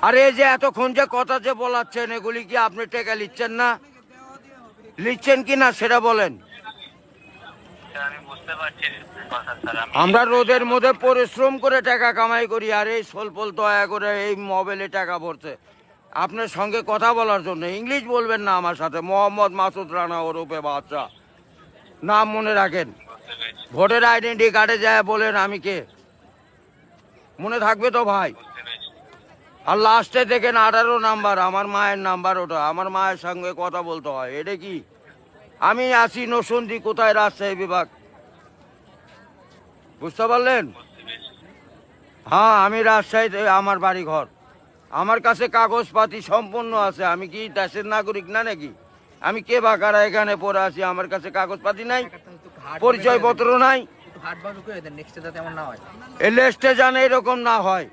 আরে এই যে এতক্ষণ যে কথা যে বলাচ্ছেন এগুলি কি আপনি টাকা নিচ্ছেন না? নিচ্ছেন কি না সেটা বলেন। আমি বুঝতে পারছি কথা স্যার। আমরা রোদের মধ্যে পরিশ্রম করে টাকা কামাই করি, আর এই সোলপোল দয়া করে এই মোবাইলে টাকা ভরছে আপনার সঙ্গে কথা বলার জন্য। ইংলিশ বলবেন না আমার সাথে। মোহাম্মদ মাসুদ রানা ওরফে বাদশা, নাম মনে রাখেন। বুঝতে পেরেছি, ভোটার আইডেন্টি কার্ডে যায় বলেন আমি কে, মনে থাকবে তো ভাই? বুঝতে পেরেছি। আর লাস্টে দেখেন 18 নাম্বার, আমার মায়ের নাম্বার ওটা। আমার মায়ের সঙ্গে কথা বলতে হয়। এটা কি? আমি আছি নসুন্দি, কোথায়? রাজশাহী বিভাগ। বুঝতে পারলেন? বুঝতে পেরেছি। হ্যাঁ, আমি রাজশাহীতে আমার বাড়ি ঘর। আমার কাছে কাগজপাতি সম্পূর্ণ আছে। আমি কি দেশের নাগরিক না নাকি? আমি কে বা কারা এখানে পড়ে আছি? আমার কাছে কাগজপাতি নাই, পরিচয়পত্র নাই। হাট বাজু করে দেন, নেক্সটে যাতে এমন না হয়। এই লিস্টে জানে এরকম না হয়।